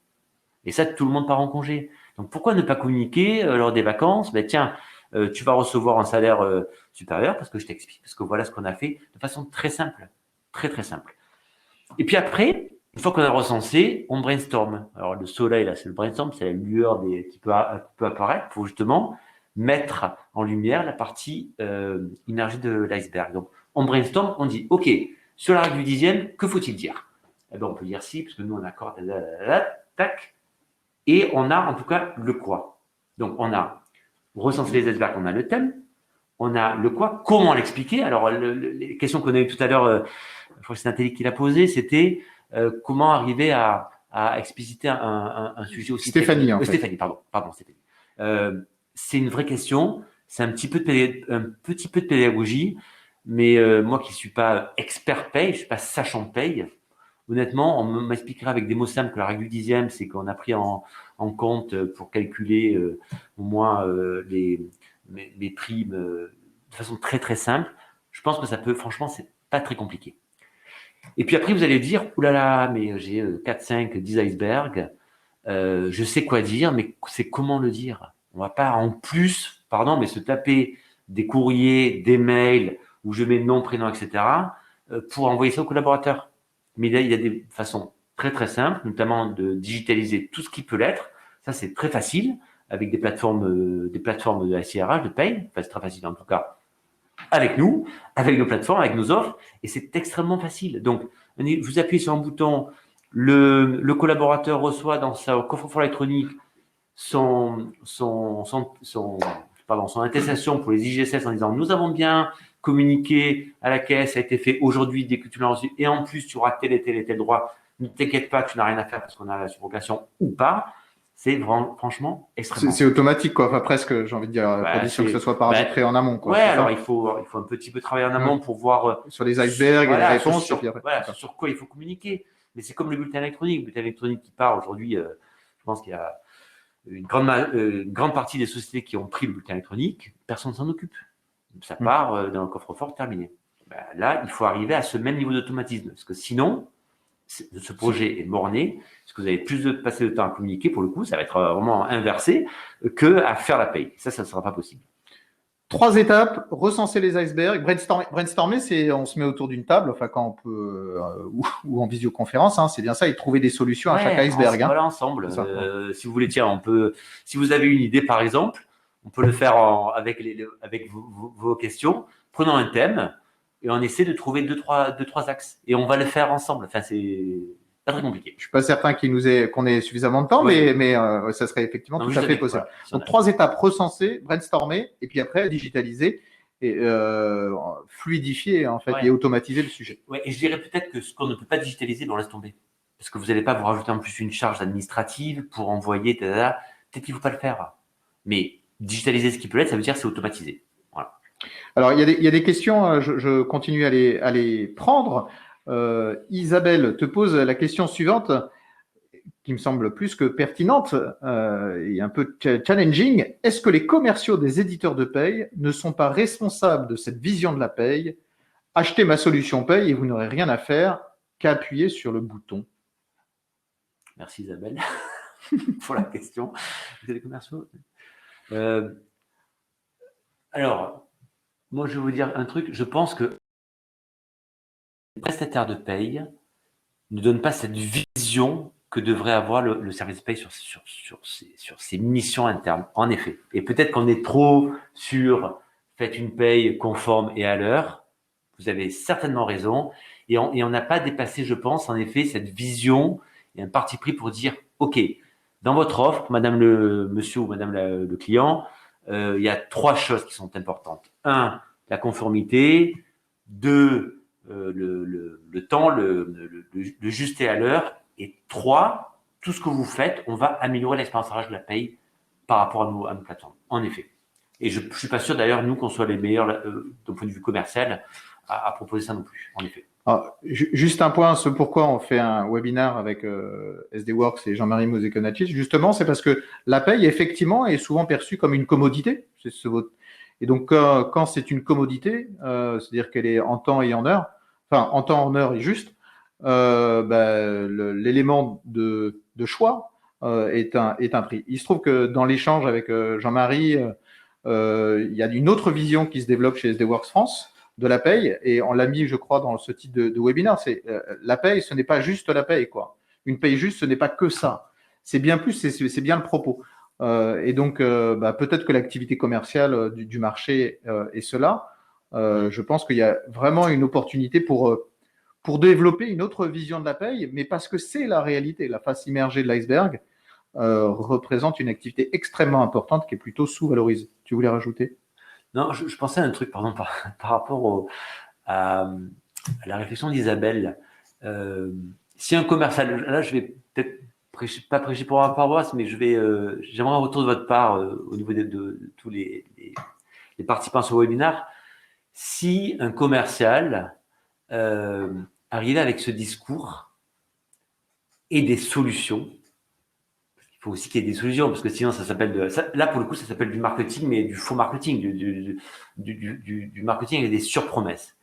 Et ça, tout le monde part en congé. Donc, pourquoi ne pas communiquer lors des vacances? Tiens, tu vas recevoir un salaire supérieur parce que je t'explique, parce que voilà ce qu'on a fait de façon très simple. Très, très simple. Et puis après, Une fois qu'on a recensé, on brainstorm. Alors le soleil, là, c'est le brainstorm, c'est la lueur qui peut apparaître pour justement mettre en lumière la partie immergée de l'iceberg. Donc on brainstorm, on dit, OK, sur la règle du dixième, que faut-il dire? Eh ben, on peut dire si, parce que nous on accorde, tac, et on a en tout cas le quoi. Donc on a recensé les icebergs, on a le thème, on a le quoi, comment l'expliquer. Alors les questions qu'on a eues tout à l'heure, je crois que c'est Nathalie qui l'a posé, c'était comment arriver à expliciter un sujet aussi Stéphanie, en fait. Stéphanie, pardon, Stéphanie. C'est une vraie question, c'est un petit peu de pédagogie, mais moi qui suis pas expert paye, je suis pas sachant paye, honnêtement, on m'expliquera avec des mots simples que la règle du dixième, c'est qu'on a pris en compte pour calculer au moins les primes de façon très très simple. Je pense que ça peut, franchement, c'est pas très compliqué. Et puis après, vous allez dire, oulala, mais j'ai 4, 5, 10 icebergs, je sais quoi dire, mais c'est comment le dire? On va pas en plus, pardon, mais se taper des courriers, des mails, où je mets nom, prénom, etc., pour envoyer ça aux collaborateurs. Mais il y a des façons très très simples, notamment de digitaliser tout ce qui peut l'être. Ça, c'est très facile avec des plateformes de SIRH, de paye. Enfin, c'est très facile en tout cas avec nous, avec nos plateformes, avec nos offres, et c'est extrêmement facile. Donc, vous appuyez sur un bouton, le collaborateur reçoit dans sa coffre-fort électronique son attestation pour les IGSS en disant nous avons bien communiqué à la caisse, ça a été fait aujourd'hui dès que tu l'as reçu, et en plus tu auras tel et tel droit. Ne t'inquiète pas, tu n'as rien à faire parce qu'on a la subrogation ou pas. C'est vraiment, franchement extrêmement. C'est automatique, quoi. Enfin, presque, j'ai envie de dire, à condition que ce soit paramétré en amont, quoi. Ouais, alors il faut un petit peu travailler en amont pour voir. Sur les icebergs voilà, et les réponses. Sur quoi il faut communiquer. Mais c'est comme le bulletin électronique. Le bulletin électronique qui part aujourd'hui, je pense qu'il y a une grande partie des sociétés qui ont pris le bulletin électronique, personne ne s'en occupe. Ça part dans le coffre-fort, terminé. Ben, là, il faut arriver à ce même niveau d'automatisme. Parce que sinon, ce projet est mort-né, parce que vous avez plus de passer de temps à communiquer, pour le coup, ça va être vraiment inversé, que à faire la paye. Ça ne sera pas possible. 3 étapes, recenser les icebergs, brainstormer, c'est on se met autour d'une table, enfin quand on peut, ou en visioconférence, hein, c'est bien ça, et trouver des solutions à chaque iceberg. Voilà, ensemble. Si vous voulez, tiens, si vous avez une idée par exemple, on peut le faire avec vos questions. Prenons un thème et on essaie de trouver deux, trois axes. Et on va le faire ensemble. Enfin, c'est pas très compliqué. Je suis pas certain qu'on ait suffisamment de temps, mais ça serait effectivement tout à fait possible. Voilà. Donc 3 étapes, recenser, brainstormer, et puis après digitaliser et fluidifier en fait et automatiser le sujet. Ouais, et je dirais peut-être que ce qu'on ne peut pas digitaliser, on laisse tomber. Parce que vous n'allez pas vous rajouter en plus une charge administrative pour envoyer, peut-être qu'il ne faut pas le faire. Mais digitaliser ce qui peut l'être, ça veut dire c'est automatisé. Voilà. Alors, il y a des questions, je continue à les prendre. Isabelle te pose la question suivante, qui me semble plus que pertinente et un peu challenging. Est-ce que les commerciaux des éditeurs de paye ne sont pas responsables de cette vision de la paye? Achetez ma solution paye et vous n'aurez rien à faire qu'à appuyer sur le bouton. Merci Isabelle pour la question. Vous êtes des commerciaux alors, moi je vais vous dire un truc. Je pense que les prestataires de paye ne donnent pas cette vision que devrait avoir le service paye sur ses missions internes, en effet. Et peut-être qu'on est trop sur faites une paye conforme et à l'heure. Vous avez certainement raison. Et on n'a pas dépassé, je pense, en effet, cette vision et un parti pris pour dire, OK, dans votre offre, monsieur ou madame le client, il y a 3 choses qui sont importantes. 1, la conformité. 2, le temps, le juste et à l'heure. Et 3, tout ce que vous faites, on va améliorer l'expérience RH de la paye par rapport à nos plateformes. En effet. Et je ne suis pas sûr d'ailleurs, nous, qu'on soit les meilleurs d'un point de vue commercial à proposer ça non plus, en effet. Alors, juste un point, ce pourquoi on fait un webinaire avec SD Works et Jean-Marie Mosé-Konatis, justement, c'est parce que la paye, effectivement, est souvent perçue comme une commodité. Et donc, quand c'est une commodité, c'est-à-dire qu'elle est en temps et en heure, enfin, en temps, en heure et juste, l'élément de choix est un prix. Il se trouve que dans l'échange avec Jean-Marie, il y a une autre vision qui se développe chez SD Works France, de la paye, et on l'a mis, je crois, dans ce titre de webinaire, c'est la paye, ce n'est pas juste la paye, quoi. Une paye juste, ce n'est pas que ça. C'est bien plus, c'est bien le propos. Et donc, peut-être que l'activité commerciale du marché est cela. Je pense qu'il y a vraiment une opportunité pour développer une autre vision de la paye, mais parce que c'est la réalité, la face immergée de l'iceberg représente une activité extrêmement importante qui est plutôt sous-valorisée. Tu voulais rajouter? Non, je pensais à un truc, pardon, par rapport à la réflexion d'Isabelle. Si un commercial, là, je vais peut-être pas prêcher pour ma paroisse, mais j'aimerais un retour de votre part au niveau de tous les participants sur le webinaire. Si un commercial arrivait avec ce discours et des solutions, il faut aussi qu'il y ait des solutions, parce que sinon, là, pour le coup, ça s'appelle du marketing, mais du faux marketing, du marketing avec des surpromesses.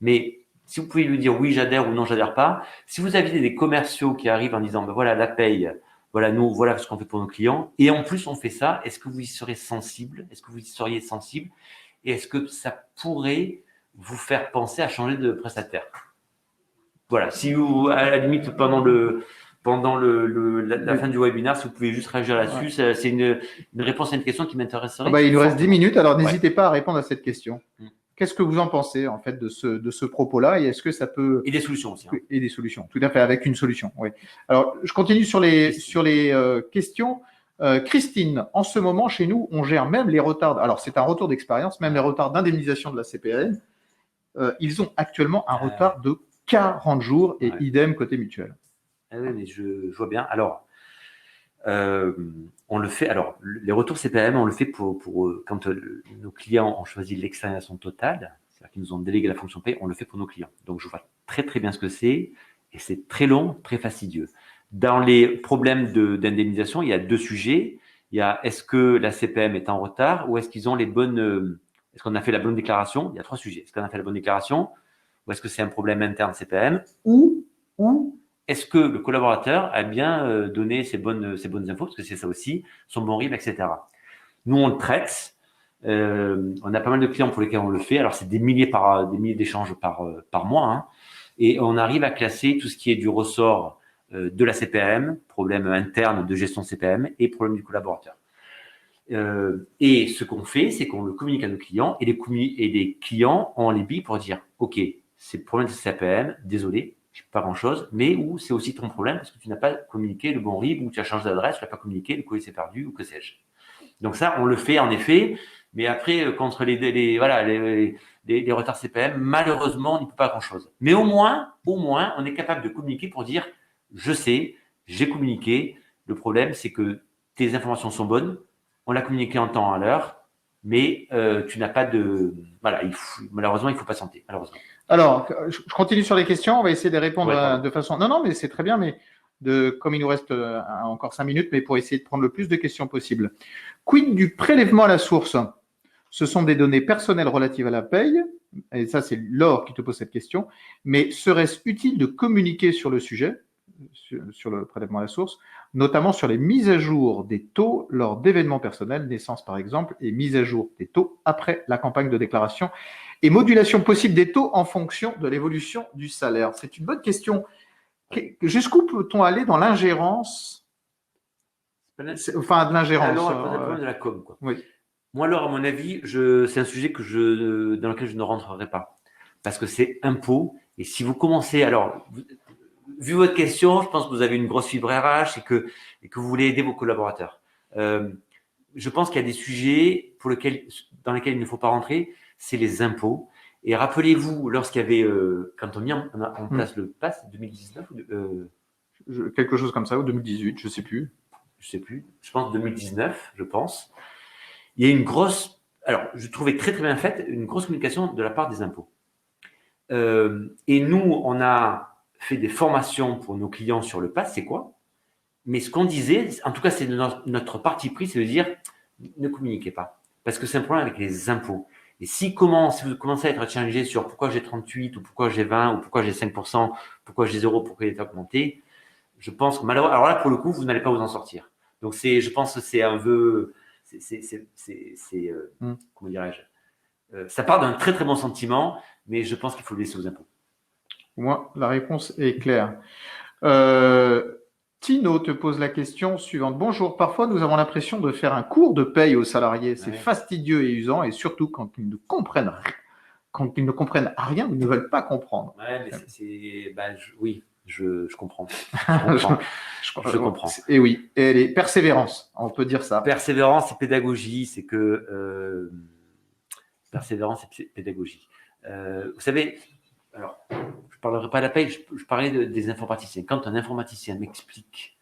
Mais si vous pouvez lui dire oui, j'adhère ou non, j'adhère pas, si vous aviez des commerciaux qui arrivent en disant, voilà, la paye, voilà, nous, voilà ce qu'on fait pour nos clients, et en plus, on fait ça, est-ce que vous y serez sensible? Est-ce que vous y seriez sensible? Et est-ce que ça pourrait vous faire penser à changer de prestataire? Voilà, si vous, à la limite, pendant la fin du webinaire, si vous pouvez juste réagir là-dessus, c'est une réponse à une question qui m'intéresserait. Il nous reste 10 minutes, alors n'hésitez pas à répondre à cette question. Qu'est-ce que vous en pensez en fait de ce propos-là, et est-ce que ça peut… Et des solutions aussi. Et des solutions, tout à fait, avec une solution. Oui. Alors, je continue sur les questions. Christine, en ce moment, chez nous, on gère même les retards. Alors, c'est un retour d'expérience, même les retards d'indemnisation de la CPAM. Ils ont actuellement un retard de 40 jours et idem côté mutuel. Ah oui, mais je vois bien. Alors, on le fait. Alors, les retours CPAM, on le fait pour quand nos clients ont choisi l'externalisation totale, c'est-à-dire qu'ils nous ont délégué la fonction paie, on le fait pour nos clients. Donc, je vois très très bien ce que c'est, et c'est très long, très fastidieux. Dans les problèmes d'indemnisation, il y a deux sujets. Il y a est-ce que la CPAM est en retard, ou est-ce qu'ils ont les bonnes, est-ce qu'on a fait la bonne déclaration? Il y a trois sujets. Est-ce qu'on a fait la bonne déclaration, ou est-ce que c'est un problème interne CPAM, ou est-ce que le collaborateur a bien donné ses bonnes infos, parce que c'est ça aussi, son bon RIB, etc. Nous, on le traite. On a pas mal de clients pour lesquels on le fait. Alors, c'est des milliers d'échanges par mois. Hein, et on arrive à classer tout ce qui est du ressort de la CPAM, problème interne de gestion CPAM, et problème du collaborateur. Et ce qu'on fait, c'est qu'on le communique à nos clients, et les clients ont les billes pour dire « Ok, c'est le problème de CPAM, désolé, pas grand-chose, mais où c'est aussi ton problème parce que tu n'as pas communiqué le bon RIB, ou tu as changé d'adresse, tu n'as pas communiqué, le colis s'est perdu, ou que sais-je. » Donc ça, on le fait en effet, mais après, contre les retards CPM, malheureusement, on n'y peut pas grand-chose. Mais au moins, on est capable de communiquer pour dire « Je sais, j'ai communiqué, le problème, c'est que tes informations sont bonnes, on l'a communiqué en temps à l'heure, mais tu n'as pas de… Voilà, malheureusement, il ne faut pas patienter, malheureusement. Alors, je continue sur les questions. On va essayer de répondre de façon… Non, mais c'est très bien, mais comme il nous reste encore 5 minutes, mais pour essayer de prendre le plus de questions possible. Quid du prélèvement à la source? Ce sont des données personnelles relatives à la paye, et ça, c'est Laure qui te pose cette question, mais serait-ce utile de communiquer sur le sujet, sur le prélèvement à la source, notamment sur les mises à jour des taux lors d'événements personnels, naissance par exemple, et mise à jour des taux après la campagne de déclaration, et modulation possible des taux en fonction de l'évolution du salaire? C'est une bonne question. Jusqu'où peut-on aller dans l'ingérence? Enfin, de l'ingérence. Alors, de la com, quoi. Oui. Moi, alors, à mon avis, c'est un sujet dans lequel je ne rentrerai pas. Parce que c'est impôt. Et si vous commencez… Alors, vu votre question, je pense que vous avez une grosse fibre RH et que vous voulez aider vos collaborateurs. Je pense qu'il y a des sujets dans lesquels il ne faut pas rentrer, c'est les impôts. Et rappelez-vous, lorsqu'il y avait, quand on a mis en place le PASS 2019, quelque chose comme ça, ou 2018, je sais plus. Je pense 2019, je pense. Il y a une grosse, alors je trouvais très très bien faite, une grosse communication de la part des impôts. Et nous, on a fait des formations pour nos clients sur le PASS, c'est quoi? Mais ce qu'on disait, en tout cas c'est notre parti pris, c'est de dire ne communiquez pas. Parce que c'est un problème avec les impôts. Et si vous commencez à être challengé sur pourquoi j'ai 38, ou pourquoi j'ai 20, ou pourquoi j'ai 5%, pourquoi j'ai 0, pourquoi il est augmenté, je pense que malheureusement, alors là pour le coup, vous n'allez pas vous en sortir. Donc je pense que c'est un peu… comment dirais-je, ça part d'un très très bon sentiment, mais je pense qu'il faut le laisser aux impôts. Au moins, la réponse est claire. Tino te pose la question suivante. Bonjour, parfois nous avons l'impression de faire un cours de paye aux salariés. C'est fastidieux et usant, et surtout quand ils ne comprennent rien. Quand ils ne comprennent rien ou ne veulent pas comprendre. Ouais, mais oui, je comprends. Je comprends. Et oui, et les persévérances, on peut dire ça. Persévérance et pédagogie, c'est que persévérance et pédagogie. Vous savez, alors, je parlerai pas de la paye, je parlais des informaticiens. Quand un informaticien m'explique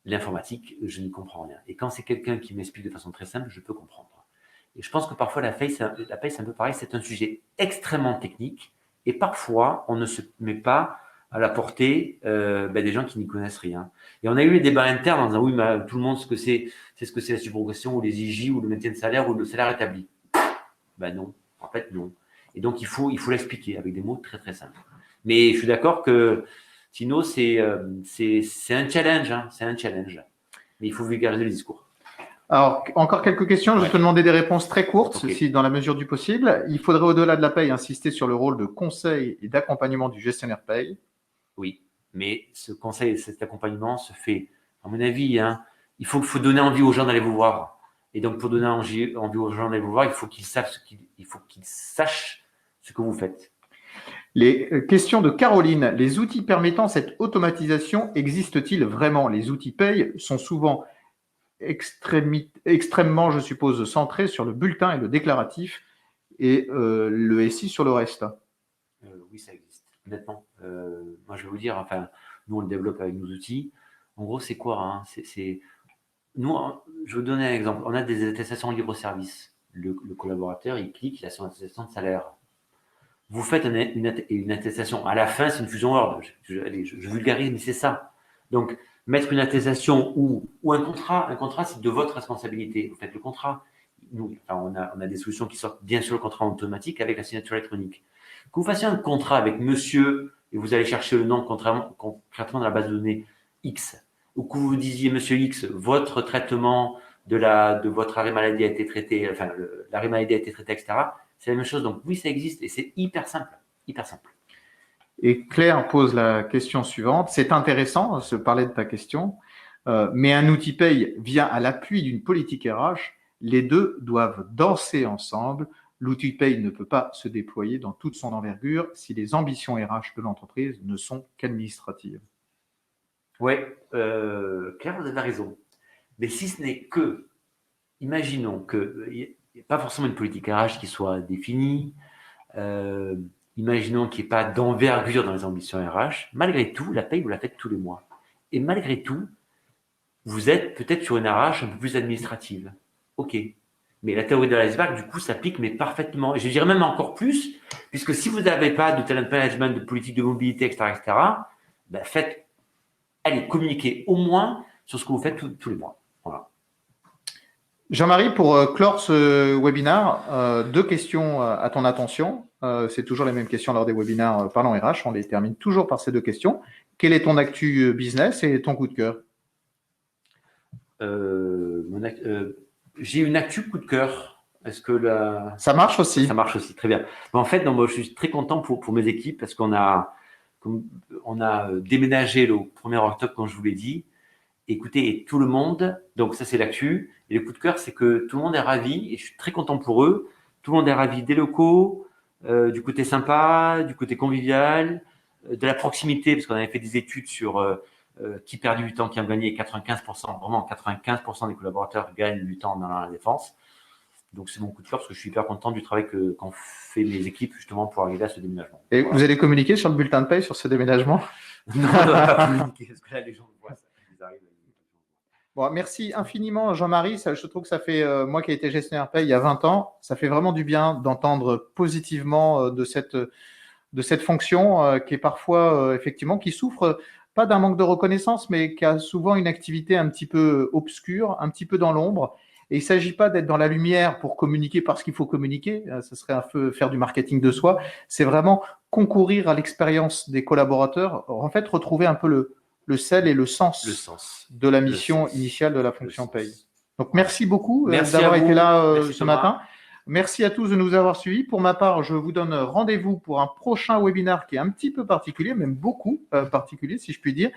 l'informatique, je n'y comprends rien. Et quand c'est quelqu'un qui m'explique de façon très simple, je peux comprendre. Et je pense que parfois la paye, c'est un peu pareil, c'est un sujet extrêmement technique. Et parfois, on ne se met pas à la portée des gens qui n'y connaissent rien. Et on a eu les débats internes en disant oui, mais tout le monde c'est ce que c'est la subrogation ou les IJ ou le maintien de salaire ou le salaire établi. Ben non, en fait non. Et donc il faut l'expliquer avec des mots très très simples. Mais je suis d'accord que Tino, c'est un challenge, hein, c'est un challenge. Mais il faut vulgariser le discours. Alors, encore quelques questions. Je vais te demander des réponses très courtes, si dans la mesure du possible. Il faudrait, au-delà de la paye, insister sur le rôle de conseil et d'accompagnement du gestionnaire paye. Oui, mais ce conseil et cet accompagnement se fait, à mon avis, hein, il faut donner envie aux gens d'aller vous voir. Et donc, pour donner envie aux gens d'aller vous voir, il faut qu'ils sachent ce que vous faites. Les questions de Caroline. Les outils permettant cette automatisation existent-ils vraiment? Les outils paye sont souvent extrêmement, je suppose, centrés sur le bulletin et le déclaratif et le SI sur le reste. Oui, ça existe, honnêtement. Moi, je vais vous dire, enfin, nous, on le développe avec nos outils. En gros, c'est quoi hein Nous, je vais vous donner un exemple. On a des attestations libre-service. Le collaborateur, il clique, il a son attestation de salaire. Vous faites une attestation. À la fin, c'est une fusion Word. Je vulgarise, mais c'est ça. Donc, mettre une attestation ou un contrat, c'est de votre responsabilité. Vous faites le contrat. Nous, on a des solutions qui sortent bien sûr le contrat automatique avec la signature électronique. Que vous fassiez un contrat avec monsieur et vous allez chercher le nom concrètement dans la base de données X, ou que vous disiez monsieur X, votre traitement de votre arrêt maladie a été traité, enfin l'arrêt maladie a été traité, etc. C'est la même chose. Donc oui, ça existe et c'est hyper simple, hyper simple. Et Claire pose la question suivante. C'est intéressant, se parler de ta question, mais un outil paye vient à l'appui d'une politique RH. Les deux doivent danser ensemble. L'outil paye ne peut pas se déployer dans toute son envergure si les ambitions RH de l'entreprise ne sont qu'administratives. Oui, Claire, vous avez raison. Mais si ce n'est que, imaginons qu'il n'y a pas forcément une politique RH qui soit définie, imaginons qu'il n'y ait pas d'envergure dans les ambitions RH, malgré tout, la paye, vous la faites tous les mois. Et malgré tout, vous êtes peut-être sur une RH un peu plus administrative. OK. Mais la théorie de l'iceberg, du coup, s'applique, mais parfaitement. Et je dirais même encore plus, puisque si vous n'avez pas de talent management, de politique de mobilité, etc., ben allez, communiquez au moins sur ce que vous faites tous les mois. Voilà. Jean-Marie, pour clore ce webinaire, deux questions à ton attention. C'est toujours les mêmes questions lors des webinaires Parlons RH. On les termine toujours par ces deux questions. Quel est ton actu business et ton coup de cœur? J'ai une actu coup de cœur. Est-ce que ça marche aussi? Ça marche aussi, très bien. En fait, moi, je suis très content pour mes équipes parce qu'on a déménagé le 1er octobre, comme je vous l'ai dit. Écoutez, et tout le monde, donc ça c'est l'actu, et le coup de cœur c'est que tout le monde est ravi, et je suis très content pour eux, tout le monde est ravi des locaux, du côté sympa, du côté convivial, de la proximité, parce qu'on avait fait des études sur qui perd du temps, qui en gagnait 95%, vraiment 95% des collaborateurs gagnent du temps dans la défense. Donc c'est mon coup de cœur parce que je suis hyper content du travail qu'ont fait mes équipes justement pour arriver à ce déménagement. Et voilà. Vous allez communiquer sur le bulletin de paye sur ce déménagement? Non, on ne va pas communiquer parce que là les gens voient ça. Ils arrivent. Bon, merci infiniment Jean-Marie. Je trouve que ça fait, moi qui ai été gestionnaire paye il y a 20 ans, ça fait vraiment du bien d'entendre positivement de cette fonction qui est parfois effectivement, qui souffre pas d'un manque de reconnaissance, mais qui a souvent une activité un petit peu obscure, un petit peu dans l'ombre. Et il ne s'agit pas d'être dans la lumière pour communiquer parce qu'il faut communiquer, ce serait un peu faire du marketing de soi. C'est vraiment concourir à l'expérience des collaborateurs, en fait retrouver un peu le sel et le sens de la mission initiale de la fonction paye. Donc merci beaucoup d'avoir été là ce matin. Merci à tous de nous avoir suivis. Pour ma part, je vous donne rendez-vous pour un prochain webinaire qui est un petit peu particulier, même beaucoup particulier, si je puis dire.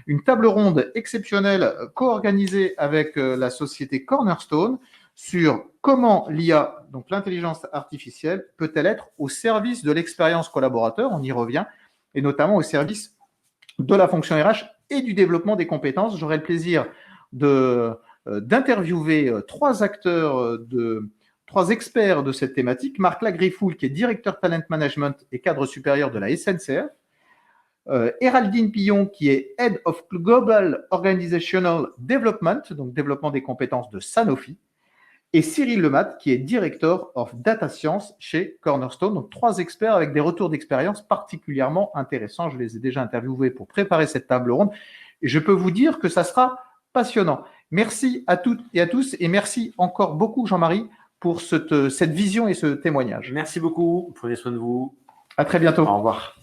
Une table ronde exceptionnelle co-organisée avec la société Cornerstone sur comment l'IA, donc l'intelligence artificielle, peut-elle être au service de l'expérience collaborateur, on y revient, et notamment au service de la fonction RH et du développement des compétences. J'aurai le plaisir d'interviewer trois experts de cette thématique. Marc Lagriffoul, qui est directeur talent management et cadre supérieur de la SNCF. Héraldine Pillon, qui est Head of Global Organizational Development, donc développement des compétences de Sanofi. Et Cyril Lemat, qui est Director of Data Science chez Cornerstone. Donc, trois experts avec des retours d'expérience particulièrement intéressants. Je les ai déjà interviewés pour préparer cette table ronde. Et je peux vous dire que ça sera passionnant. Merci à toutes et à tous. Et merci encore beaucoup, Jean-Marie, pour cette vision et ce témoignage. Merci beaucoup. Prenez soin de vous. À très bientôt. Au revoir.